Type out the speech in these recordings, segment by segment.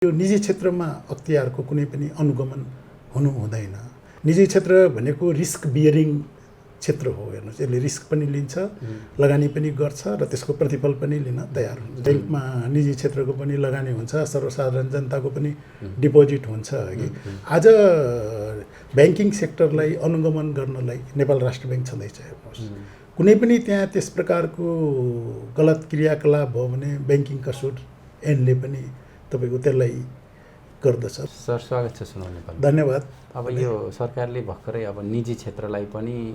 यो निजी क्षेत्रमा अख्तियारको कुनै पनि अनुगमन हुनु हुँदैन। निजी क्षेत्र भनेको रिस्क बियरिङ क्षेत्र हो। हेर्नुहोस्, यसले रिस्क पनि लिन्छ, लगानी पनि गर्छ र त्यसको प्रतिफल पनि लिन तयार हुन्छ। ब्याङ्कमा निजी क्षेत्रको पनि लगानी हुन्छ, सर्वसाधारण जनताको पनि डिपोजिट हुन्छ कि। आज ब्याङ्किङ सेक्टरलाई अनुगमन गर्नलाई नेपाल राष्ट्र ब्याङ्क छँदैछ। हेर्नुहोस्, कुनै पनि त्यहाँ त्यस प्रकारको गलत क्रियाकलाप भयो भने ब्याङ्किङ कसुर ऐनले पनि तपाईको त्यसलाई गर्दछ। सर, स्वागत छ सुनाउ नेपाल। धन्यवाद। अब यो सरकारले भर्खरै अब निजी क्षेत्रलाई पनि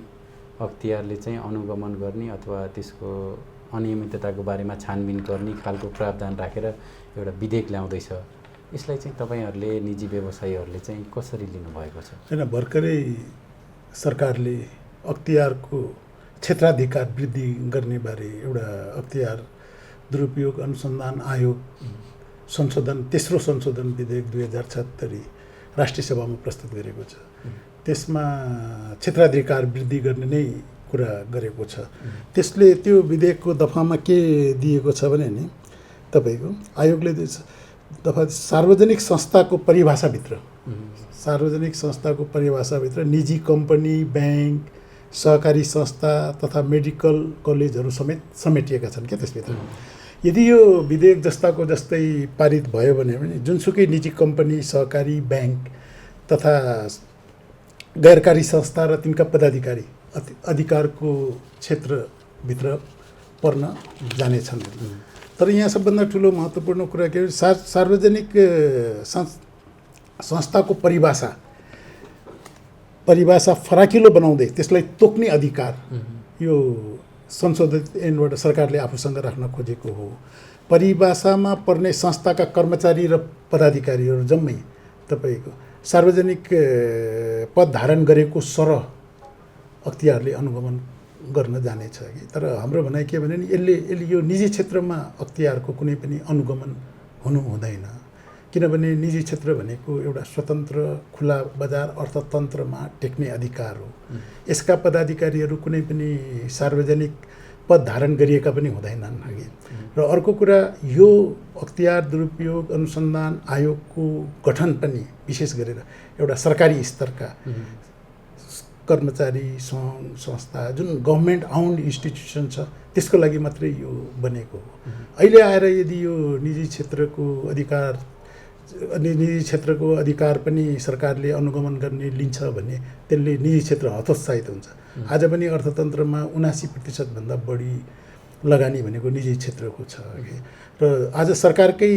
अख्तियारले चाहिँ अनुगमन गर्ने अथवा त्यसको अनियमितताको बारेमा छानबिन गर्ने खालको प्रावधान राखेर एउटा विधेयक ल्याउँदैछ। यसलाई चाहिँ तपाईहरूले निजी व्यवसायीहरूले चाहिँ कसरी लिनुभएको छ? हैन, भर्खरै सरकारले अख्तियारको क्षेत्राधिकार वृद्धि गर्ने बारे एउटा अख्तियार दुरुपयोग अनुसन्धान आयोग संशोधन, तेस्रो संशोधन विधेयक 2076 राष्ट्रिय सभामा प्रस्तुत गरेको छ। त्यसमा क्षेत्राधिकार वृद्धि गर्ने नै कुरा गरेको छ। त्यसले त्यो विधेयकको दफामा के दिएको छ भने नि तपाईको आयोगले दफा सार्वजनिक संस्थाको परिभाषाभित्र निजी कम्पनी, ब्याङ्क, सहकारी संस्था तथा मेडिकल कलेजहरू समेत समेटिएका छन् क्या त्यसभित्र। यदि यो विधेयक जस्ताको जस्तै पारित भयो भने जुनसुकै निजी कम्पनी, सहकारी ब्याङ्क तथा गैरकारी संस्था र तिनका पदाधिकारी अधिकारको क्षेत्रभित्र पर्न जानेछन्। तर यहाँ सबभन्दा ठुलो महत्त्वपूर्ण कुरा के हो, सार्वजनिक संस्थाको परिभाषा फराकिलो बनाउँदै त्यसलाई तोक्ने अधिकार यो संशोधित ऐनबाट सरकारले आफूसँग राख्न खोजेको हो। परिभाषामा पर्ने संस्थाका कर्मचारी र पदाधिकारीहरू जम्मै तपाईको सार्वजनिक पद धारण गरेको सरह अख्तियारले अनुगमन गर्न जानेछ कि। तर हाम्रो भनाइ के भने नि यसले यो निजी क्षेत्रमा अख्तियारको कुनै पनि अनुगमन हुनु हुँदैन। किनभने निजी क्षेत्र भनेको एउटा स्वतन्त्र खुला बजार अर्थतन्त्रमा टेक्ने अधिकार हो। यसका पदाधिकारीहरू कुनै पनि सार्वजनिक पद धारण गरिएका पनि हुँदैनन् अघि। र अर्को कुरा, यो अख्तियार दुरुपयोग अनुसन्धान आयोगको गठन पनि विशेष गरेर एउटा सरकारी स्तरका कर्मचारी सङ्घ संस्था, जुन गभर्मेन्ट आउन्ड इन्स्टिट्युसन छ त्यसको लागि मात्रै यो बनेको हो। अहिले आएर यदि यो निजी क्षेत्रको अधिकार पनि सरकारले अनुगमन गर्ने लिन्छ भने त्यसले निजी क्षेत्र हतोत्साहित हुन्छ। आज पनि अर्थतन्त्रमा 79% भन्दा बढी लगानी भनेको निजी क्षेत्रको छ। र आज सरकारकै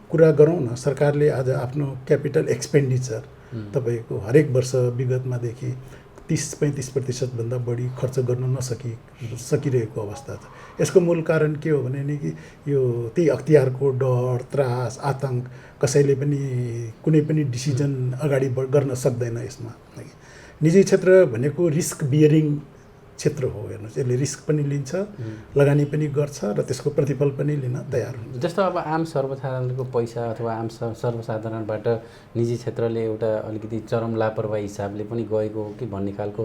कुरा गरौँ न, सरकारले आज आफ्नो क्यापिटल एक्सपेन्डिचर तपाईको हरेक वर्ष विगतमादेखि 30-35% भन्दा बढी खर्च गर्न सकिरहेको अवस्था छ। यसको मूल कारण के हो भने नि कि यो त्यही अख्तियारको डर, त्रास, आतंक, कसैले पनि कुनै पनि डिसिजन अगाडि गर्न सक्दैन यसमा। निजी क्षेत्र भनेको रिस्क बियरिङ क्षेत्र हो। हेर्नुहोस्, यसले रिस्क पनि लिन्छ, लगानी पनि गर्छ र त्यसको प्रतिफल पनि लिन तयार हुन्छ। जस्तो अब आम सर्वसाधारणको पैसा अथवा आम सर्वसाधारणबाट निजी क्षेत्रले एउटा अलिकति चरम लापरवाही हिसाबले पनि गएको हो कि भन्ने खालको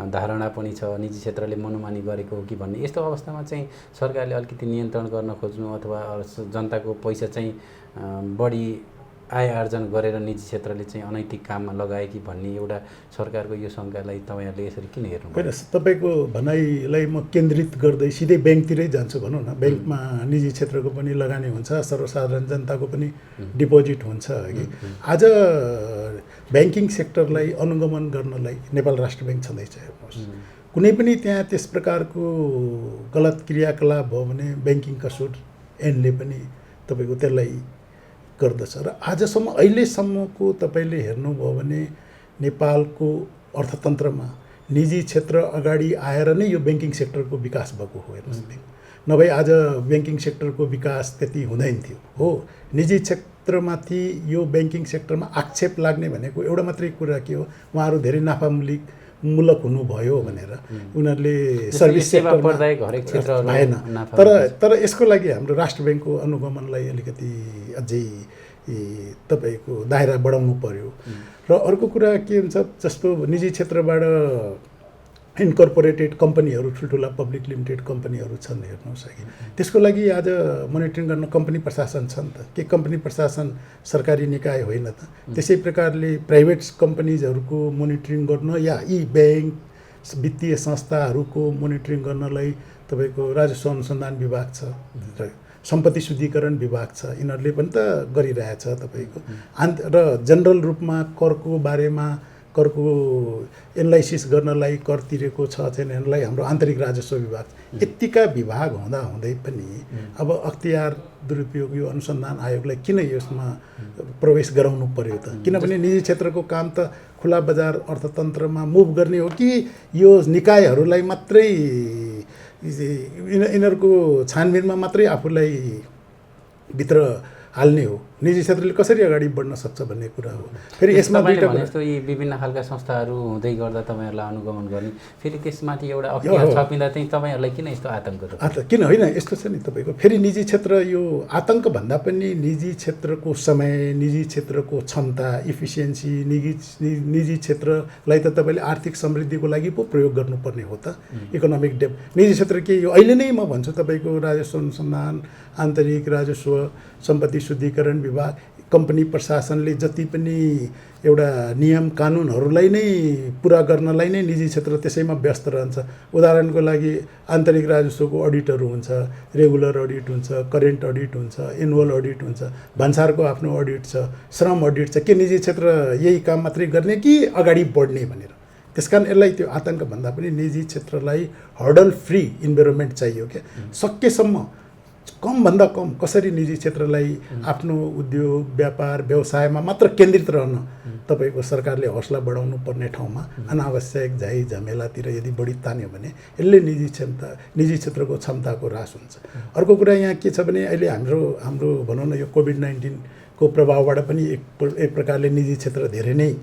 धारणा पनि छ। निजी क्षेत्रले मनोमानी गरेको हो कि भन्ने, यस्तो अवस्थामा चाहिँ सरकारले अलिकति नियन्त्रण गर्न खोज्नु अथवा जनताको पैसा चाहिँ बढी आय आर्जन गरेर निजी क्षेत्रले चाहिँ अनैतिक काममा लगाए कि भन्ने एउटा सरकारको यो शङ्कालाई तपाईँहरूले यसरी किन हेर्नु? होइन, तपाईँको भनाइलाई म केन्द्रित गर्दै सिधै ब्याङ्कतिरै जान्छु भनौँ न। ब्याङ्कमा निजी क्षेत्रको पनि लगानी हुन्छ, सर्वसाधारण जनताको पनि डिपोजिट हुन्छ कि। आज ब्याङ्किङ सेक्टरलाई अनुगमन गर्नलाई नेपाल राष्ट्र ब्याङ्क छँदैछ। हेर्नुहोस्, कुनै पनि त्यहाँ त्यस प्रकारको गलत क्रियाकलाप भयो भने ब्याङ्किङ कसुर ऐनले पनि तपाईँको त्यसलाई गर्दछ। र आजसम्म अहिलेसम्मको तपाईँले हेर्नुभयो भने नेपालको अर्थतन्त्रमा निजी क्षेत्र अगाडि आएर नै यो ब्याङ्किङ सेक्टरको विकास भएको हो। हेर्नुहोस्, नभए आज ब्याङ्किङ सेक्टरको विकास त्यति हुँदैन थियो। हो, निजी क्षेत्रमाथि यो ब्याङ्किङ सेक्टरमा आक्षेप लाग्ने भनेको एउटा मात्रै कुरा के हो, उहाँहरू धेरै नाफामूलक हुनुभयो भनेर उनीहरूले सर्भिस सेक्टरमा भएन। तर यसको लागि हाम्रो राष्ट्र ब्याङ्कको अनुगमनलाई अलिकति अझै तपाईँको दायरा बढाउनु पर्यो। र अर्को कुरा के हुन्छ, जस्तो निजी क्षेत्रबाट इन्कर्पोरेटेड कम्पनीहरू ठुल्ठुला पब्लिक लिमिटेड कम्पनीहरू छन् हेर्नुहोस् अघि त्यसको लागि आज मोनिटरिङ गर्न कम्पनी प्रशासन छ नि त के कम्पनी प्रशासन सरकारी निकाय होइन त त्यसै प्रकारले प्राइभेट कम्पनीजहरूको मोनिटरिङ गर्न या यी ब्याङ्क वित्तीय संस्थाहरूको मोनिटरिङ गर्नलाई तपाईँको राजस्व अनुसन्धान विभाग छ र सम्पत्ति शुद्धिकरण विभाग छ यिनीहरूले पनि त गरिरहेछ तपाईँको र जनरल रूपमा करको बारेमा करको एनालाइसिस गर्नलाई कर तिरेको छ छैन यसलाई हाम्रो आन्तरिक राजस्व विभाग यतिका विभाग हुँदै पनि अब अख्तियार दुरुपयोग यो अनुसन्धान आयोगलाई किन यसमा प्रवेश गराउनु पर्यो त किनभने निजी क्षेत्रको काम त खुला बजार अर्थतन्त्रमा मुभ गर्ने हो कि यो निकायहरूलाई मात्रै यिनीहरूको छानबिनमा मात्रै आफूलाई भित्र हाल्ने हो निजी क्षेत्रले कसरी अगाडि बढ्न सक्छ भन्ने कुरा हो फेरि यसमा दुईटा भने जस्तो यी विभिन्न खालका संस्थाहरू हुँदै गर्दा तपाईँहरूलाई अनुगमन गर्ने फेरि त्यसमाथि एउटा अख्तियार थपिँदा चाहिँ तपाईँहरूलाई किन यस्तो आतंक त किन होइन यस्तो छ नि तपाईँको फेरि निजी क्षेत्र यो आतंक भन्दा पनि निजी क्षेत्रको समय निजी क्षेत्रको क्षमता इफिसियन्सी निजी क्षेत्रलाई त तपाईँले आर्थिक समृद्धिको लागि पो प्रयोग गर्नुपर्ने हो त इकोनोमिक निजी क्षेत्र के यो अहिले नै म भन्छु तपाईँको राजस्व अनुसन्धान आन्तरिक राजस्व सम्पत्ति शुद्धिकरण विभाग कम्पनी प्रशासनले जति पनि एउटा नियम कानुनहरूलाई नै पुरा गर्नलाई नै निजी क्षेत्र त्यसैमा व्यस्त रहन्छ उदाहरणको लागि आन्तरिक राजस्वको अडिटहरू हुन्छ रेगुलर अडिट हुन्छ करेन्ट अडिट हुन्छ एनुअल अडिट हुन्छ भन्सारको आफ्नो अडिट छ श्रम अडिट छ के निजी क्षेत्र यही काम मात्रै गर्ने कि अगाडि बढ्ने भनेर त्यसकारण यसलाई त्यो आतंक भन्दा पनि निजी क्षेत्रलाई हर्डल फ्री इन्भाइरोमेन्ट चाहियो क्या सकेसम्म कमभन्दा कम कसरी निजी क्षेत्रलाई आफ्नो उद्योग व्यापार व्यवसायमा मात्र केन्द्रित रहन तपाईँको सरकारले हौसला बढाउनु पर्ने ठाउँमा अनावश्यक झै झमेलातिर यदि बढी तान्यो भने यसले निजी क्षेत्रको क्षमताको ह्रास हुन्छ अर्को कुरा यहाँ के छ भने अहिले हाम्रो भनौँ न यो कोभिड-19 को प्रभावबाट पनि एक प्रकारले निजी क्षेत्र धेरै नै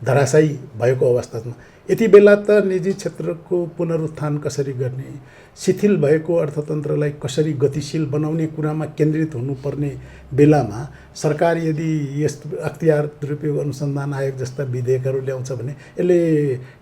धराशायी भएको अवस्थामा यति बेला त निजी क्षेत्रको पुनरुत्थान कसरी गर्ने शिथिल भएको अर्थतन्त्रलाई कसरी गतिशील बनाउने कुरामा केन्द्रित हुनुपर्ने बेलामा सरकार यदि यस अख्तियार दुरुपयोग अनुसन्धान आयोग जस्ता विधेयकहरू ल्याउँछ भने यसले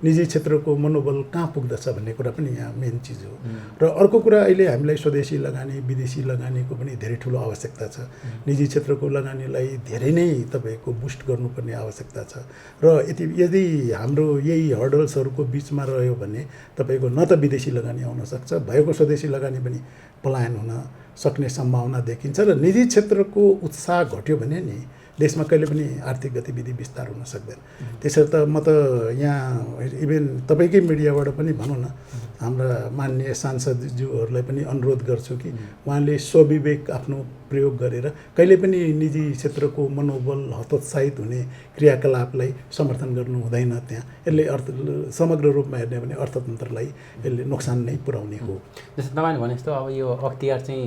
निजी क्षेत्रको मनोबल कहाँ पुग्दछ भन्ने कुरा पनि यहाँ मेन चिज हो र अर्को कुरा अहिले हामीलाई स्वदेशी लगानी विदेशी लगानीको पनि धेरै ठुलो आवश्यकता छ निजी क्षेत्रको लगानीलाई धेरै नै तपाईँको बुस्ट गर्नुपर्ने आवश्यकता छ र यदि हाम्रो यही हर्डल्सहरूको बिचमा रह्यो भने तपाईँको न त विदेशी लगानी आउन सक्छ भएको स्वदेशी लगानी पनि पलायन हुन सक्ने सम्भावना देखिन्छ र निजी क्षेत्रको उत्साह घट्यो भने नि देशमा कहिले पनि आर्थिक गतिविधि विस्तार हुन सक्दैन त्यसर्थ म त यहाँ इभेन तपाईँकै मिडियाबाट पनि भनौँ न हाम्रा माननीय सांसदज्यूहरूलाई पनि अनुरोध गर्छु कि उहाँले स्वविवेक आफ्नो प्रयोग गरेर कहिले पनि निजी क्षेत्रको मनोबल हतोत्साहित हुने क्रियाकलापलाई समर्थन गर्नु हुँदैन त्यहाँ यसले समग्र रूपमा हेर्ने भने अर्थतन्त्रलाई यसले नोक्सान नै पुर्याउने हो जस्तो तपाईँले भने जस्तो अब यो अख्तियार चाहिँ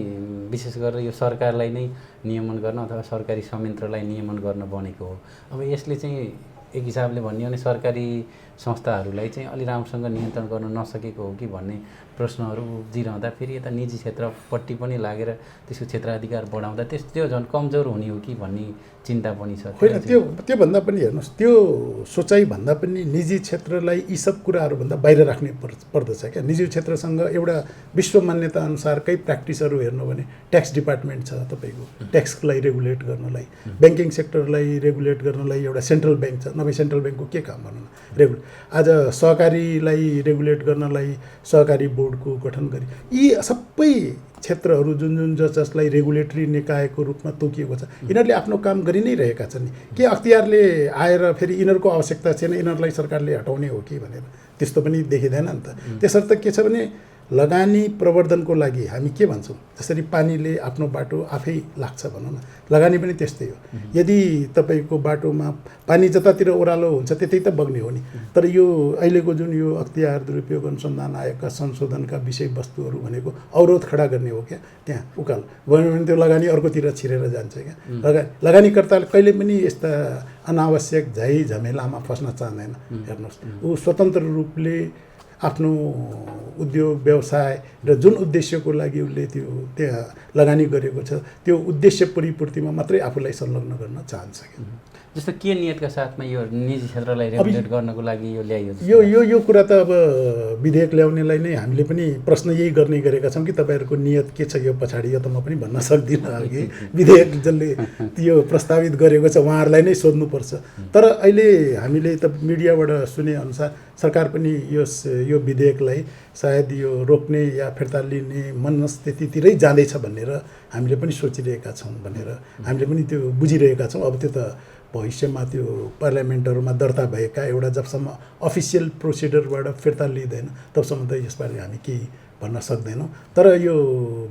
विशेष गरेर यो सरकारलाई नै नियमन गर्न अथवा सरकारी संयन्त्रलाई नियमन गर्न बनेको हो अब यसले चाहिँ एक हिसाबले भन्यो भने सरकारी संस्थाहरूलाई चाहिँ अलि राम्रोसँग नियन्त्रण गर्न नसकेको हो कि भन्ने प्रश्नहरू उब्जिरहँदा फेरि यता निजी क्षेत्रपट्टि पनि लागेर त्यसको क्षेत्राधिकार बढाउँदा त्यो झन् कमजोर हुने हो कि भन्ने चिन्ता पनि छ होइन त्योभन्दा पनि हेर्नुहोस् त्यो सोचाइ भन्दा पनि निजी क्षेत्रलाई यी सब कुराहरूभन्दा बाहिर राख्ने पर्दछ क्या निजी क्षेत्रसँग एउटा विश्व मान्यता अनुसारकै प्र्याक्टिसहरू हेर्नु भने ट्याक्स डिपार्टमेन्ट छ तपाईँको ट्याक्सलाई रेगुलेट गर्नलाई ब्याङ्किङ सेक्टरलाई रेगुलेट गर्नलाई एउटा सेन्ट्रल ब्याङ्क छ नभए सेन्ट्रल ब्याङ्कको के काम भनौँ न आज सहकारीलाई रेगुलेट गर्नलाई सहकारी बोर्डको गठन गरी यी सबै क्षेत्रहरू जुन जसलाई रेगुलेटरी निकायको रूपमा तोकिएको छ यिनीहरूले आफ्नो काम गरि नै रहेका छन् के अख्तियारले आएर फेरि यिनीहरूको आवश्यकता छैन यिनीहरूलाई सरकारले हटाउने हो कि भनेर त्यस्तो पनि देखिँदैन नि त त्यसर्थ के छ भने लगानी प्रवर्धनको लागि हामी के भन्छौँ जसरी पानीले आफ्नो बाटो आफै लाग्छ भनौँ न लगानी पनि त्यस्तै हो यदि तपाईँको बाटोमा पानी जतातिर ओह्रालो हुन्छ त्यतै त बग्ने हो नि तर यो अहिलेको जुन यो अख्तियार दुरुपयोग अनुसन्धान आयोगका संशोधनका विषयवस्तुहरू भनेको अवरोध खडा गर्ने हो क्या त्यहाँ उकालो भयो भने त्यो लगानी अर्कोतिर छिरेर जान्छ क्या लगानीकर्ताले कहिले पनि यस्ता अनावश्यक झै झमेलामा फस्न चाहँदैन हेर्नुहोस् ऊ स्वतन्त्र रूपले आफ्नो उद्योग व्यवसाय र जुन उद्देश्यको लागि उसले त्यहाँ लगानी गरेको छ त्यो उद्देश्य परिपूर्तिमा मात्रै आफूलाई संलग्न गर्न चाहन्छ। जस्तो के नियतका साथमा यो निजी क्षेत्रलाई रेगुलेट गर्नको लागि यो ल्याइयो? यो कुरा त अब विधेयक ल्याउनेलाई नै हामीले पनि प्रश्न यही गर्ने गरेका छौँ कि तपाईँहरूको नियत के छ यो पछाडि, यो त म पनि भन्न सक्दिनँ कि विधेयक जसले यो प्रस्तावित गरेको छ उहाँहरूलाई नै सोध्नुपर्छ। तर अहिले हामीले त मिडियाबाट सुनेअनुसार सरकार पनि यो विधेयकलाई सायद यो रोक्ने या फिर्ता लिने मनस्थितितिरै जाँदैछ भनेर हामीले पनि सोचिरहेका छौँ भनेर हामीले पनि त्यो बुझिरहेका छौँ। अब त्यो त भविष्यमा त्यो पार्लियामेन्टहरूमा दर्ता भएका एउटा जबसम्म अफिसियल प्रोसिडरबाट फिर्ता लिँदैन तबसम्म त यसबारे हामी केही भन्न सक्दैनौँ। तर यो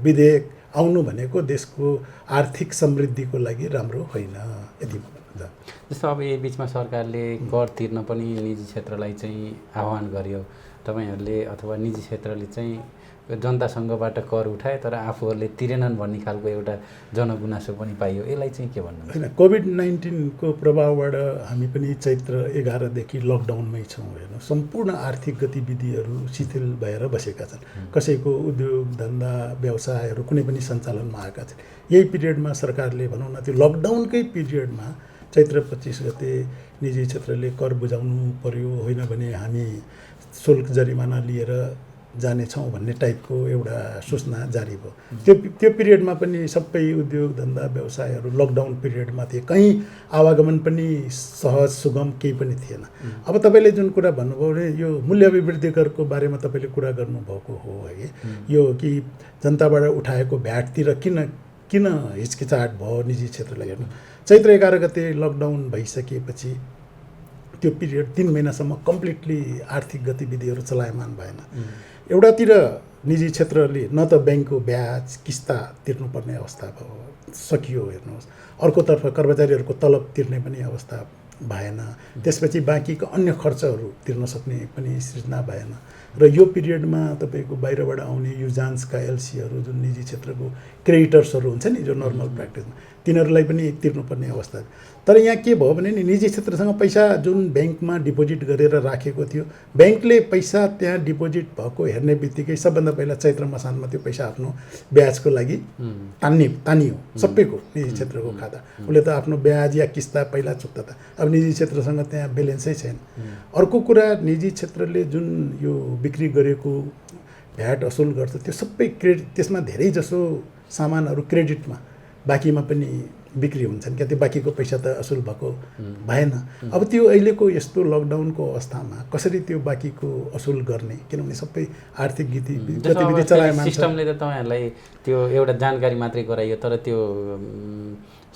विधेयक आउनु भनेको देशको आर्थिक समृद्धिको लागि राम्रो होइन, यति भन्न। जस्तो अब यही बिचमा सरकारले कर तिर्न पनि निजी क्षेत्रलाई चाहिँ आह्वान गर्यो, तपाईँहरूले अथवा निजी क्षेत्रले चाहिँ जनतासँगबाट कर उठाए तर आफूहरूले तिरेनन् भन्ने खालको एउटा जनगुनासो पनि पाइयो, यसलाई चाहिँ के भन्नु? होइन, कोभिड-19 को प्रभावबाट हामी पनि चैत्र 11 देखि लकडाउनमै छौँ। हेर्नु, सम्पूर्ण आर्थिक गतिविधिहरू शिथिल भएर बसेका छन्। कसैको उद्योग धन्दा व्यवसायहरू कुनै पनि सञ्चालनमा आएका छन्। यही पिरियडमा सरकारले भनौँ न त्यो लकडाउनकै पिरियडमा चैत्र 25 गते निजी क्षेत्रले कर बुझाउनु पर्यो, होइन भने हामी शुल्क जरिमाना लिएर जानेछौँ भन्ने टाइपको एउटा सूचना जारी भयो। त्यो पिरियडमा पनि सबै उद्योग धन्दा व्यवसायहरू लकडाउन पिरियडमा थिए, कहीँ आवागमन पनि सहज सुगम केही पनि थिएन। अब तपाईँले जुन कुरा भन्नुभयो भने यो मूल्य अभिवृद्धि करको बारेमा तपाईँले कुरा गर्नुभएको हो है, यो कि जनताबाट उठाएको भ्याटतिर किन हिचकिचाहट भयो निजी क्षेत्रलाई? हेर्नु, चैत्र 11 गते लकडाउन भइसकेपछि त्यो पिरियड 3 महिनासम्म कम्प्लिटली आर्थिक गतिविधिहरू चलायमान भएन। एउटातिर निजी क्षेत्रले न त ब्याङ्कको ब्याज किस्ता तिर्नुपर्ने अवस्था भयो, सकियो हेर्नुहोस्। अर्कोतर्फ कर्मचारीहरूको तलब तिर्ने पनि अवस्था भएन। त्यसपछि बाँकीको अन्य खर्चहरू तिर्न सक्ने पनि सृजना भएन। र यो पिरियडमा तपाईँको बाहिरबाट आउने युजान्सका एलसीहरू जुन निजी क्षेत्रको क्रेडिटर्सहरू हुन्छ नि जो नर्मल प्र्याक्टिसमा, तिनीहरूलाई पनि तिर्नुपर्ने अवस्था। तर यहाँ के भयो भने नि निजी क्षेत्रसँग पैसा जुन ब्याङ्कमा डिपोजिट गरेर राखेको थियो, ब्याङ्कले पैसा त्यहाँ डिपोजिट भएको हेर्ने बित्तिकै सबभन्दा पहिला चैत्र मसानमा त्यो पैसा आफ्नो ब्याजको लागि तानियो सबैको निजी क्षेत्रको खाता। उसले त आफ्नो ब्याज या किस्ता पहिला चुक्ता त। अब निजी क्षेत्रसँग त्यहाँ ब्यालेन्सै छैन। अर्को कुरा, निजी क्षेत्रले जुन यो बिक्री गरेको भ्याट असुल गर्छ त्यो सबै त्यसमा धेरै जसो सामानहरू क्रेडिटमा बाँकीमा पनि बिक्री हुन्छन् क्या, त्यो बाँकीको पैसा त असुल भएको भएन। अब त्यो अहिलेको यस्तो लकडाउनको अवस्थामा कसरी त्यो बाँकीको असुल गर्ने, किनभने सबै आर्थिक गतिविधि चलायमान छ। सिस्टमले त तपाईँहरूलाई त्यो एउटा जानकारी मात्रै गराइयो, तर त्यो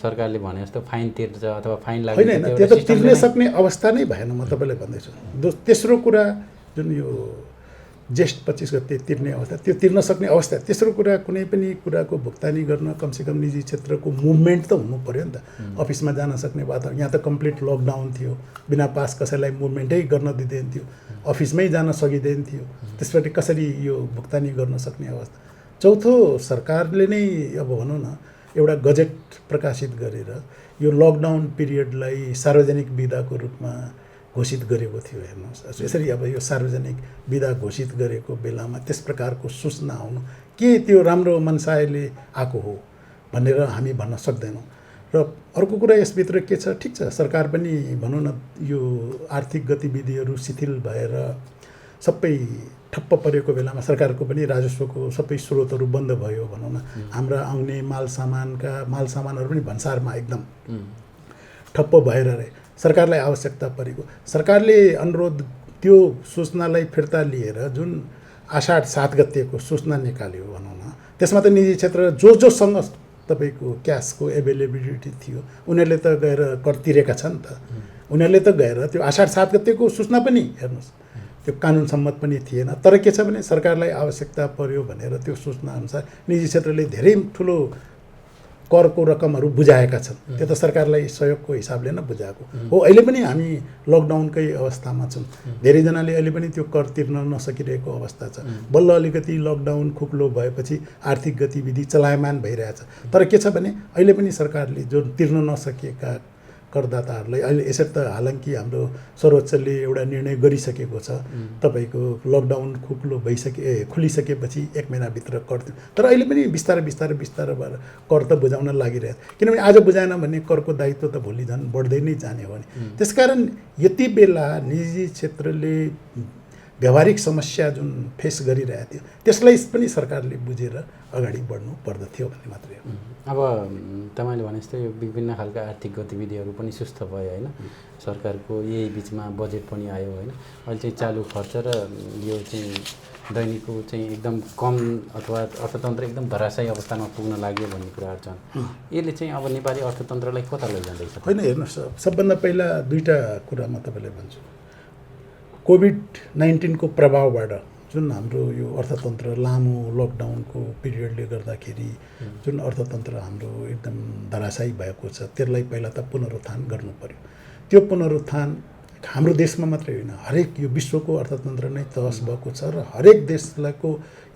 सरकारले भने जस्तो फाइन तिर्छ अथवा फाइन लाग्छ होइन, त्यो त तिर्न सक्ने अवस्था नै भएन। म तपाईँलाई भन्दैछु। तेस्रो कुरा जुन यो ज्येष्ठ 25 गते तिर्ने अवस्था, त्यो तिर्न सक्ने अवस्था। तेस्रो कुरा, कुनै पनि कुराको भुक्तानी गर्न कमसेकम निजी क्षेत्रको मुभमेन्ट त हुनु पऱ्यो नि त। अफिसमा जान सक्ने वातावरण, यहाँ त कम्प्लिट लकडाउन थियो, बिना पास कसैलाई मुभमेन्टै गर्न दिँदैन थियो, अफिसमै जान सकिँदैन थियो। त्यसपछि कसरी यो भुक्तानी गर्न सक्ने अवस्था। चौथो, सरकारले नै अब भनौँ न एउटा गजेट प्रकाशित गरेर यो लकडाउन पिरियडलाई सार्वजनिक बिदाको रूपमा घोषित गरेको थियो। हेर्नुहोस्, यसरी अब यो सार्वजनिक बिदा घोषित गरेको बेलामा त्यस प्रकारको सूचना आउनु के त्यो राम्रो मनसायले आएको हो भनेर हामी भन्न सक्दैनौँ। र अर्को कुरा यसभित्र के छ, ठिक छ सरकार पनि भनौँ न यो आर्थिक गतिविधिहरू शिथिल भएर सबै ठप्प परेको बेलामा सरकारको पनि राजस्वको सबै स्रोतहरू बन्द भयो भनौँ न। हाम्रा आउने मालसामानहरू पनि भन्सारमा एकदम ठप्प भएर सरकारलाई आवश्यकता परेको, सरकारले अनुरोध त्यो सूचनालाई फिर्ता लिएर जुन आषाढ 7 गतेको सूचना निकाल्यो भनौँ न, त्यसमा त निजी क्षेत्र जोसँग तपाईँको क्यासको एभाइलेबिलिटी थियो उनीहरूले त गएर कर तिरेका छन् त। उनीहरूले त गएर त्यो आषाढ 7 गतेको सूचना पनि हेर्नुहोस् त्यो कानुन सम्मत पनि थिएन। तर के छ भने सरकारलाई आवश्यकता पर्यो भनेर त्यो सूचना अनुसार निजी क्षेत्रले धेरै ठुलो करको रकमहरू बुझाएका छन्। त्यो त सरकारलाई सहयोगको हिसाबले नै बुझाएको हो। अहिले पनि हामी लकडाउनकै अवस्थामा छौँ। धेरैजनाले अहिले पनि त्यो कर तिर्न नसकिरहेको अवस्था छ। बल्ल अलिकति लकडाउन खुक्लो भएपछि आर्थिक गतिविधि चलायमान भइरहेछ। तर के छ भने अहिले पनि सरकारले जो तिर्न नसकेका करदाताहरूलाई अहिले यसरी त हालांकि हाम्रो सर्वोच्चले एउटा निर्णय गरिसकेको छ तपाईँको लकडाउन खुलिसकेपछि 1 महिनाभित्र कर, तर अहिले पनि बिस्तारै भएर कर त बुझाउन लागिरहेको, किनभने आज बुझाएन भने करको दायित्व त भोलि झन् बढ्दै नै जाने हो नि। त्यसकारण यति बेला निजी क्षेत्रले व्यावहारिक समस्या जुन फेस गरिरहेको थियो त्यसलाई पनि सरकारले बुझेर अगाडि बढ्नु पर्दथ्यो भन्ने मात्रै हो। अब तपाईँले भने जस्तै विभिन्न खालका आर्थिक गतिविधिहरू पनि सुस्त भयो होइन, सरकारको यही बिचमा बजेट पनि आयो होइन, अहिले चाहिँ चालु खर्च र यो चाहिँ दैनिकको चाहिँ एकदम कम अथवा अर्थतन्त्र एकदम धराशायी अवस्थामा पुग्न लाग्यो भन्ने कुराहरू छन्। यसले चाहिँ अब नेपाली अर्थतन्त्रलाई कता लैजाँदैछ? होइन, हेर्नुहोस्, सबभन्दा पहिला दुईवटा कुरा म तपाईँलाई भन्छु। कोभिड-19 को प्रभावबाट जुन हाम्रो यो अर्थतन्त्र लामो लकडाउनको पिरियडले गर्दाखेरि जुन अर्थतन्त्र हाम्रो एकदम धराशायी भएको छ त्यसलाई पहिला त पुनरुत्थान गर्नु पर्यो। त्यो पुनरुत्थान हाम्रो देशमा मात्रै होइन, हरेक यो विश्वको अर्थतन्त्र नै तहस भएको छ र हरेक देशको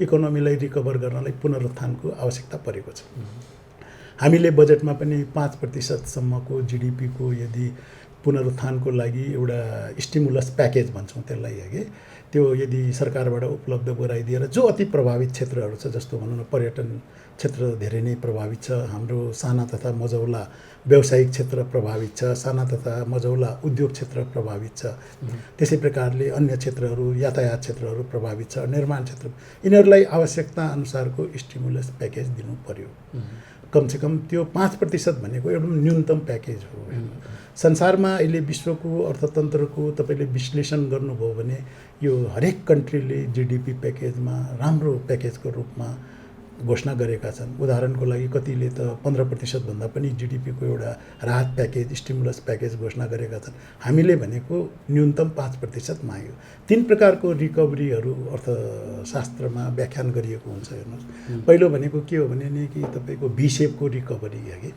इकोनोमीलाई रिकभर गर्नलाई पुनरुत्थानको आवश्यकता परेको छ। हामीले बजेटमा पनि 5% सम्मको GDP को यदि पुनरुत्थानको लागि एउटा स्टिमुलस प्याकेज भन्छौँ त्यसलाई है, त्यो यदि सरकारबाट उपलब्ध गराइदिएर जो अति प्रभावित क्षेत्रहरू छ, जस्तो भनौँ न पर्यटन क्षेत्र धेरै नै प्रभावित छ, हाम्रो साना तथा मझौला व्यावसायिक क्षेत्र प्रभावित छ, साना तथा मझौला उद्योग क्षेत्र प्रभावित छ, त्यसै प्रकारले अन्य क्षेत्रहरू यातायात क्षेत्रहरू प्रभावित छ, निर्माण क्षेत्र, यिनीहरूलाई आवश्यकता अनुसारको स्टिमुलस प्याकेज दिनु पर्यो। कमसेकम त्यो 5% भनेको एउटा न्यूनतम प्याकेज हो। संसारमा अहिले विश्वको अर्थतन्त्रको तपाईँले विश्लेषण गर्नुभयो भने यो हरेक कन्ट्रीले GDP प्याकेजमा राम्रो प्याकेजको रूपमा घोषणा गरेका छन्। उदाहरणको लागि कतिले त 15% भन्दा पनि GDP को एउटा राहत प्याकेज स्टिमुलस प्याकेज घोषणा गरेका छन्। हामीले भनेको न्यूनतम 5% माग्यो। 3 प्रकारको रिकभरीहरू अर्थशास्त्रमा व्याख्यान गरिएको हुन्छ। हेर्नुहोस्, पहिलो भनेको के हो भने नि कि तपाईँको भी सेपको रिकभरी है कि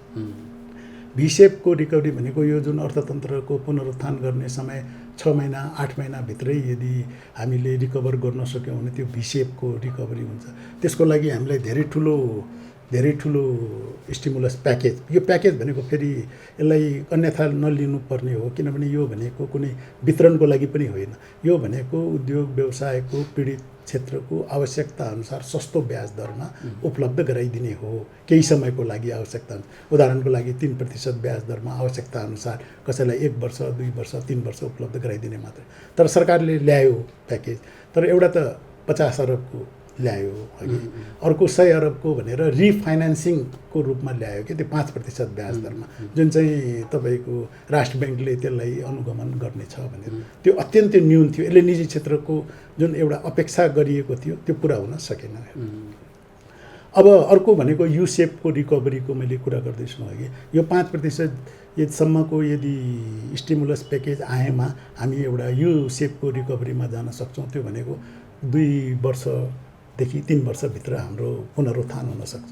भी सेपको रिकभरी भनेको यो जुन अर्थतन्त्रको पुनरुत्थान गर्ने समय 6 महिना 8 महिनाभित्रै यदि हामीले रिकभर गर्न सक्यौँ भने त्यो भी सेपको रिकभरी हुन्छ। त्यसको लागि हामीलाई धेरै ठुलो स्टिमुलस प्याकेज, यो प्याकेज भनेको फेरि यसलाई अन्यथा नलिनुपर्ने हो, किनभने यो भनेको कुनै वितरणको लागि पनि होइन, यो भनेको उद्योग व्यवसायको पीडित क्षेत्रको आवश्यकता अनुसार सस्तो ब्याज दरमा उपलब्ध गराइदिने हो। केही समयको लागि आवश्यकता, उदाहरणको लागि 3% ब्याज दरमा आवश्यकता अनुसार कसैलाई 1 वर्ष 2 वर्ष 3 वर्ष उपलब्ध गराइदिने मात्रै। तर सरकारले ल्यायो प्याकेज, तर एउटा त 50 अरबको ल्यायो अघि, अर्को 100 अरबको भनेर रिफाइनेन्सिङको रूपमा ल्यायो कि त्यो 5% ब्याज दरमा, जुन चाहिँ तपाईँको राष्ट्र ब्याङ्कले त्यसलाई अनुगमन गर्नेछ भनेर। त्यो अत्यन्त न्यून थियो, यसले निजी क्षेत्रको जुन एउटा अपेक्षा गरिएको थियो त्यो पुरा हुन सकेन। अब अर्को भनेको यु सेपको रिकभरीको मैले कुरा गर्दैछु अघि, यो 5% यतिसम्मको यदि स्टिमुलस प्याकेज आएमा हामी एउटा यु सेपको रिकभरीमा जान सक्छौँ। त्यो भनेको 2 वर्षदेखि 3 वर्षभित्र हाम्रो पुनरुत्थान हुन सक्छ।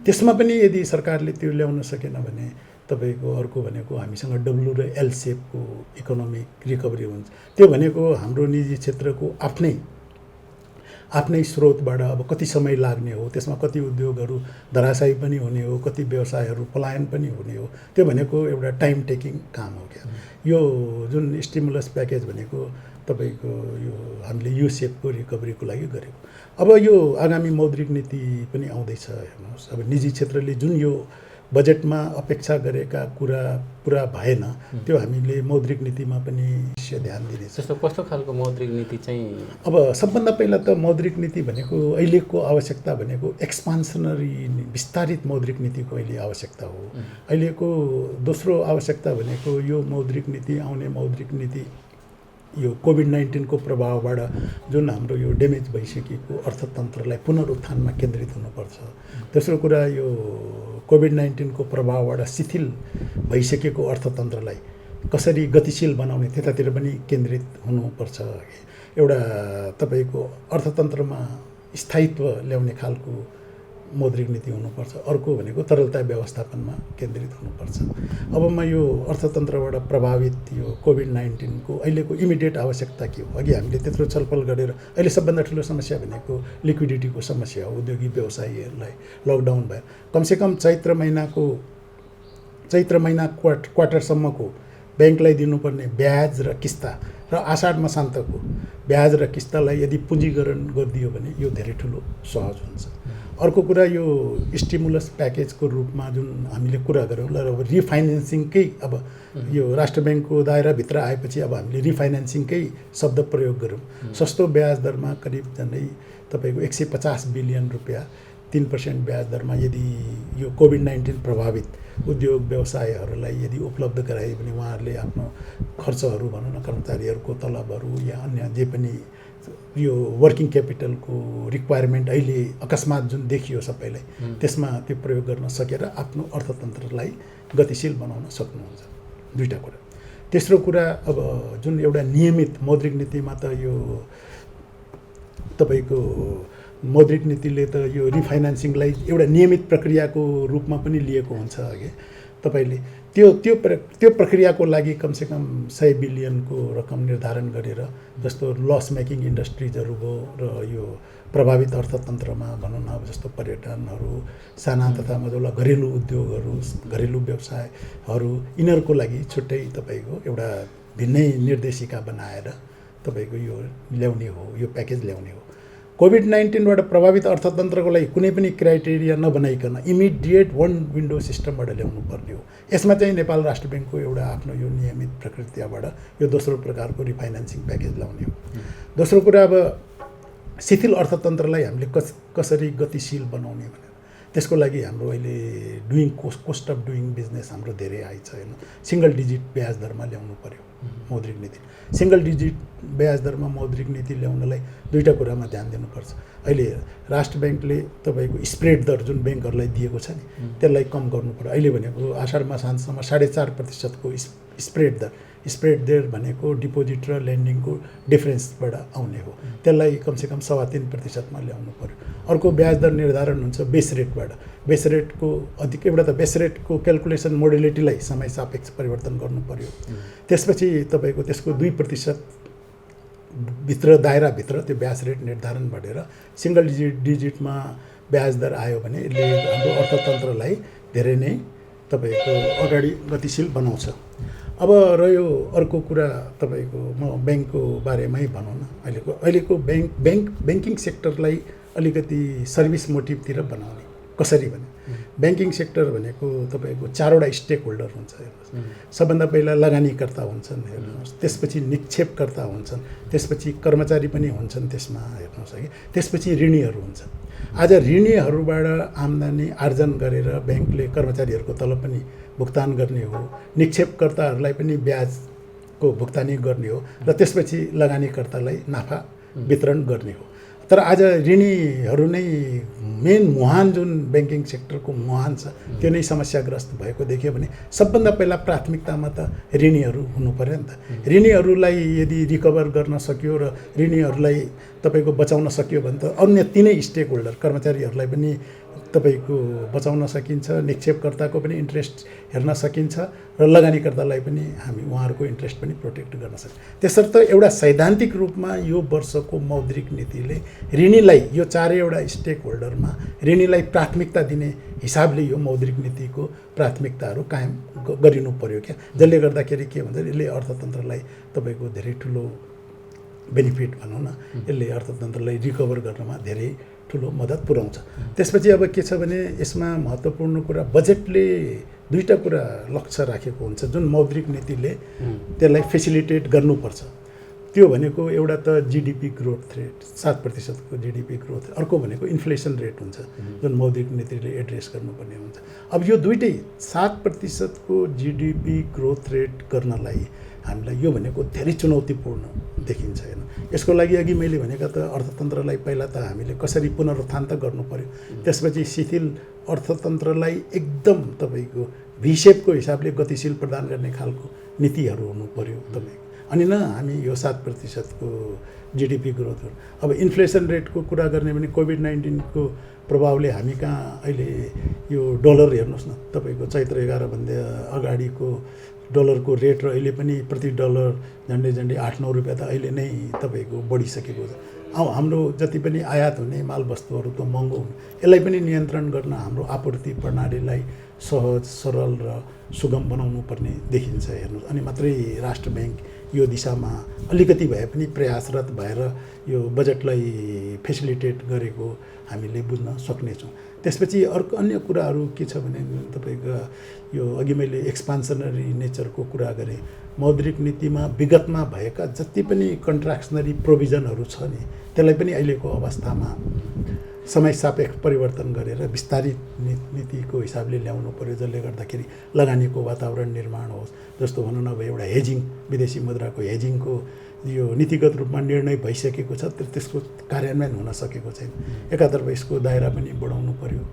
त्यसमा पनि यदि सरकारले त्यो ल्याउन सकेन भने तपाईँको अर्को भनेको हामीसँग W र L सेपको इकोनोमिक रिकभरी हुन्छ। त्यो भनेको हाम्रो निजी क्षेत्रको आफ्नै स्रोतबाट अब कति समय लाग्ने हो, त्यसमा कति उद्योगहरू धराशायी पनि हुने हो, कति व्यवसायहरू पलायन पनि हुने हो, त्यो भनेको एउटा टाइम टेकिङ काम हो क्या। यो जुन स्टिमुलस प्याकेज भनेको तपाईँको यो हामीले यु सेपको रिकभरीको लागि गरेको। अब यो आगामी मौद्रिक नीति पनि आउँदैछ। हेर्नुहोस्, अब निजी क्षेत्रले जुन यो बजेटमा अपेक्षा गरेका कुरा पुरा भएन, त्यो हामीले मौद्रिक नीतिमा पनि ध्यान दिनेछ। जस्तो कस्तो खालको मौद्रिक नीति चाहिँ? अब सबभन्दा पहिला त मौद्रिक नीति भनेको अहिलेको आवश्यकता भनेको एक्सपान्सनरी विस्तारित मौद्रिक नीतिको अहिले आवश्यकता हो। अहिलेको दोस्रो आवश्यकता भनेको यो मौद्रिक नीति आउने मौद्रिक नीति यो कोभिड-19 को प्रभावबाट जुन हाम्रो यो ड्यामेज भइसकेको अर्थतन्त्रलाई पुनरुत्थानमा केन्द्रित हुनुपर्छ। दोस्रो कुरा यो कोभिड-19 को प्रभावबाट शिथिल भइसकेको अर्थतन्त्रलाई कसरी गतिशील बनाउने त्यतातिर पनि केन्द्रित हुनुपर्छ। एउटा तपाईँको अर्थतन्त्रमा स्थायित्व ल्याउने खालको मौद्रिक नीति हुनुपर्छ। अर्को भनेको तरलता व्यवस्थापनमा केन्द्रित हुनुपर्छ। अब म यो अर्थतन्त्रबाट प्रभावित यो कोभिड-19 को अहिलेको इमिडिएट आवश्यकता के हो, अघि हामीले त्यत्रो छलफल गरेर अहिले सबभन्दा ठुलो समस्या भनेको लिक्विडिटीको समस्या हो। उद्योगी व्यवसायीहरूलाई लकडाउन भयो, कमसेकम चैत्र महिनाको चैत्र महिना क्वार्टरसम्मको ब्याङ्कलाई दिनुपर्ने ब्याज र किस्ता र आषाढ मसान्तको ब्याज र किस्तालाई यदि पुँजीकरण गरिदियो भने यो धेरै ठुलो सहज हुन्छ। अर्को कुरा यो स्टिमुलस प्याकेजको रूपमा जुन हामीले कुरा गऱ्यौँ ल, अब रिफाइनेन्सिङकै अब यो राष्ट्र ब्याङ्कको दायराभित्र आएपछि अब हामीले रिफाइनेन्सिङकै शब्द प्रयोग गऱ्यौँ। सस्तो ब्याज दरमा करिब झन्डै तपाईँको 150 बिलियन रुपियाँ 3% ब्याज दरमा यदि यो कोभिड-19 प्रभावित उद्योग व्यवसायहरूलाई यदि उपलब्ध गराए भने उहाँहरूले आफ्नो खर्चहरू भनौँ न, कर्मचारीहरूको तलबहरू या अन्य जे पनि यो वर्किङ क्यापिटलको रिक्वायरमेन्ट अहिले अकस्मात जुन देखियो सबैलाई, त्यसमा त्यो प्रयोग गर्न सकेर आफ्नो अर्थतन्त्रलाई गतिशील बनाउन सक्नुहुन्छ। दुईवटा कुरा। तेस्रो कुरा, अब जुन एउटा नियमित मौद्रिक नीतिमा त यो तपाईँको मौद्रिक नीतिले त यो रिफाइनेन्सिङलाई एउटा नियमित प्रक्रियाको रूपमा पनि लिएको हुन्छ अघि तपाईँले त्यो प्रक्रियाको लागि कमसेकम 100 बिलियनको रकम निर्धारण गरेर, जस्तो लस मेकिङ इन्डस्ट्रिजहरू भयो र यो प्रभावित अर्थतन्त्रमा भनौँ न, अब जस्तो पर्यटनहरू, साना तथा मझौला घरेलु उद्योगहरू, घरेलु व्यवसायहरू, यिनीहरूको लागि छुट्टै तपाईँको एउटा भिन्नै निर्देशिका बनाएर तपाईँको यो ल्याउने हो, यो प्याकेज ल्याउने हो। कोभिड-19बाट प्रभावित अर्थतन्त्रको लागि कुनै पनि क्राइटेरिया नबनाइकन इमिडिएट वन विन्डो सिस्टमबाट ल्याउनु पर्ने हो। यसमा चाहिँ नेपाल राष्ट्र ब्याङ्कको एउटा आफ्नो यो नियमित प्रक्रियाबाट यो दोस्रो प्रकारको रिफाइनेन्सिङ प्याकेज ल्याउने हो। दोस्रो कुरा, अब शिथिल अर्थतन्त्रलाई हामीले कसरी गतिशील बनाउने भनेर त्यसको लागि हाम्रो अहिले कोस्ट अफ डुइङ बिजनेस हाम्रो धेरै हाई छ होइन। सिङ्गल डिजिट ब्याज दरमा ल्याउनु पर्यो मौद्रिक नीति। सिङ्गल डिजिट ब्याज दरमा मौद्रिक नीति ल्याउनलाई दुईवटा कुरामा ध्यान दिनुपर्छ। अहिले राष्ट्र ब्याङ्कले तपाईँको स्प्रेड दर जुन ब्याङ्कहरूलाई दिएको छ नि, त्यसलाई कम गर्नु पर्यो। अहिले भनेको आषाढ माससम्म 4.5% को स्प्रेड दर भनेको डिपोजिट र लेन्डिङको डिफरेन्सबाट आउने हो। त्यसलाई कमसेकम 3.25% मा ल्याउनु पर्यो। अर्को ब्याज दर निर्धारण हुन्छ बेस रेटबाट। बेस रेटको एउटा त बेस रेटको क्यालकुलेसन मोडेलिटीलाई समय सापेक्ष परिवर्तन गर्नु पर्यो। त्यसपछि तपाईँको त्यसको 2% भित्र दायराभित्र त्यो ब्याज रेट निर्धारण बढेर सिङ्गल डिजिटमा ब्याज दर आयो भने यसले हाम्रो अर्थतन्त्रलाई धेरै नै तपाईँको अगाडि गतिशील बनाउँछ। अब रह्यो अर्को कुरा, तपाईँको म ब्याङ्कको बारेमै भनौँ न। अहिलेको ब्याङ्किङ सेक्टरलाई अलिकति सर्भिस मोटिभतिर बनाउने कसरी भने, ब्याङ्किङ सेक्टर भनेको तपाईँको 4वटा स्टेक होल्डर हुन्छ हेर्नुहोस्। सबभन्दा पहिला लगानीकर्ता हुन्छन् हेर्नुहोस्, त्यसपछि निक्षेपकर्ता हुन्छन्, त्यसपछि कर्मचारी पनि हुन्छन् त्यसमा हेर्नुहोस् है, त्यसपछि ऋणीहरू हुन्छन्। आज ऋणीहरूबाट आम्दानी आर्जन गरेर ब्याङ्कले कर्मचारीहरूको तलब पनि भुक्तान गर्ने हो, निक्षेपकर्ताहरूलाई पनि ब्याजको भुक्तानी गर्ने हो, र त्यसपछि लगानीकर्तालाई नाफा वितरण गर्ने हो। तर आज ऋणीहरू नै मेन मुहान जुन ब्याङ्किङ सेक्टरको मुहान छ, त्यो नै समस्याग्रस्त भएको देखियो भने सबभन्दा पहिला प्राथमिकतामा त ऋणीहरू हुनु पर्यो नि त। ऋणीहरूलाई यदि रिकभर गर्न सक्यो र ऋणीहरूलाई तपाईँको बचाउन सक्यो भने त अन्य तीनै स्टेक होल्डर कर्मचारीहरूलाई पनि तपाईँको बचाउन सकिन्छ, निक्षेपकर्ताको पनि इन्ट्रेस्ट हेर्न सकिन्छ र लगानीकर्तालाई पनि हामी उहाँहरूको इन्ट्रेस्ट पनि प्रोटेक्ट गर्न सकिन्छ। त्यसर्थ एउटा सैद्धान्तिक रूपमा यो वर्षको मौद्रिक नीतिले ऋणीलाई यो 4वटा स्टेक होल्डरमा ऋणीलाई प्राथमिकता दिने हिसाबले यो मौद्रिक नीतिको प्राथमिकताहरू कायम गरिनु पर्यो क्या। जसले गर्दाखेरि के भन्छ, यसले अर्थतन्त्रलाई तपाईँको धेरै ठुलो बेनिफिट भनौँ न, यसले अर्थतन्त्रलाई रिकभर गर्नमा धेरै ठुलो मद्दत पुर्याउँछ। त्यसपछि अब के छ भने यसमा महत्त्वपूर्ण कुरा, बजेटले दुईवटा कुरा लक्ष्य राखेको हुन्छ जुन मौद्रिक नीतिले त्यसलाई फेसिलिटेट गर्नुपर्छ। त्यो भनेको एउटा त जिडिपी ग्रोथ रेट 7% को जिडिपी ग्रोथ, अर्को भनेको इन्फ्लेसन रेट हुन्छ जुन मौद्रिक नीतिले एड्रेस गर्नुपर्ने हुन्छ। अब यो दुइटै 7% को जिडिपी ग्रोथ रेट गर्नलाई हामीलाई यो भनेको धेरै चुनौतीपूर्ण देखिन्छ होइन। यसको लागि अघि मैले भनेका त अर्थतन्त्रलाई पहिला त हामीले कसरी पुनरुत्थान त गर्नु पर्यो, त्यसपछि शिथिल अर्थतन्त्रलाई एकदम तपाईँको भिसेपको हिसाबले गतिशील प्रदान गर्ने खालको नीतिहरू हुनु पर्यो तपाईँको। अनि न हामी यो 7% को जिडिपी ग्रोथ, अब इन्फ्लेसन रेटको कुरा गर्ने भने कोभिड-19 को प्रभावले हामी कहाँ अहिले यो डलर हेर्नुहोस् न, तपाईँको चैत्र 11 भन्दा अगाडिको डलरको रेट र अहिले पनि प्रति डलर झन्डै 8-9 रुपियाँ त अहिले नै तपाईँको बढिसकेको छ। हाम्रो जति पनि आयात हुने मालवस्तुहरू त महँगो हुने, यसलाई पनि नियन्त्रण गर्न हाम्रो आपूर्ति प्रणालीलाई सहज, सरल र सुगम बनाउनु पर्ने देखिन्छ हेर्नुहोस्। अनि मात्रै राष्ट्र ब्याङ्क यो दिशामा अलिकति भए पनि प्रयासरत भएर यो बजेटलाई फेसिलिटेट गरेको हामीले बुझ्न सक्नेछौँ। त्यसपछि अर्को अन्य कुराहरू के छ भने तपाईँको यो अघि मैले एक्सपान्सनरी नेचरको कुरा गरेँ। मौद्रिक नीतिमा विगतमा भएका जति पनि कन्ट्राक्सनरी प्रोभिजनहरू छ नि, त्यसलाई पनि अहिलेको अवस्थामा समय सापेक्ष परिवर्तन गरेर विस्तारित नीतिको हिसाबले ल्याउनु पर्यो, जसले गर्दाखेरि लगानीको वातावरण निर्माण होस्। जस्तो भनौँ न, अब एउटा हेजिङ, विदेशी मुद्राको हेजिङको यो नीतिगत रूपमा निर्णय भइसकेको छ, त्यसको कार्यान्वयन हुन सकेको छैन। एकातर्फ यसको दायरा पनि बढाउनु पर्यो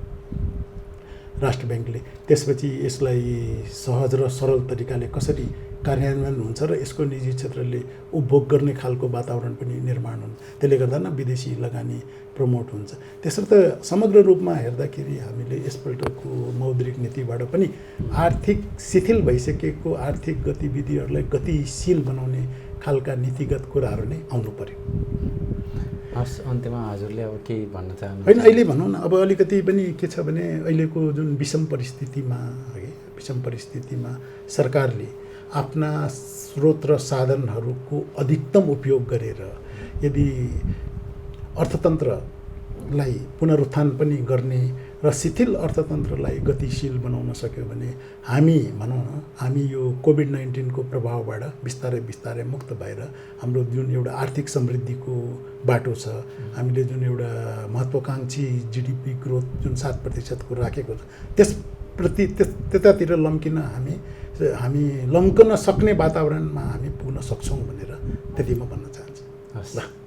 राष्ट्र ब्याङ्कले। त्यसपछि यसलाई सहज र सरल तरिकाले कसरी कार्यान्वयन हुन्छ र यसको निजी क्षेत्रले उपभोग गर्ने खालको वातावरण पनि निर्माण हुन्छ। त्यसले गर्दा न विदेशी लगानी प्रमोट हुन्छ। त्यसर्थ समग्र रूपमा हेर्दाखेरि हामीले यसपल्टको मौद्रिक नीतिबाट पनि आर्थिक शिथिल भइसकेको आर्थिक गतिविधिहरूलाई गतिशील बनाउने खालका नीतिगत कुराहरू नै आउनु पर्यो। हस्, अन्त्यमा हजुरले अब केही भन्न चाहनुहुन्छ? होइन, अहिले भनौँ न, अब अलिकति पनि के छ भने अहिलेको जुन विषम परिस्थितिमा सरकारले आफ्ना स्रोत र साधनहरूको अधिकतम उपयोग गरेर यदि अर्थतन्त्रलाई पुनरुत्थान पनि गर्ने र शिथिल अर्थतन्त्रलाई गतिशील बनाउन सक्यो भने हामी यो कोभिड-19 को प्रभावबाट बिस्तारै मुक्त भएर हाम्रो जुन एउटा आर्थिक समृद्धिको बाटो छ, हामीले जुन एउटा महत्त्वाकांक्षी जीडीपी ग्रोथ जुन 7% को राखेको छ, त्यसप्रति त्यतातिर लम्किन हामी लम्कन सक्ने वातावरणमा हामी पुग्न सक्छौँ भनेर त्यति म भन्न चाहन्छु। हस्।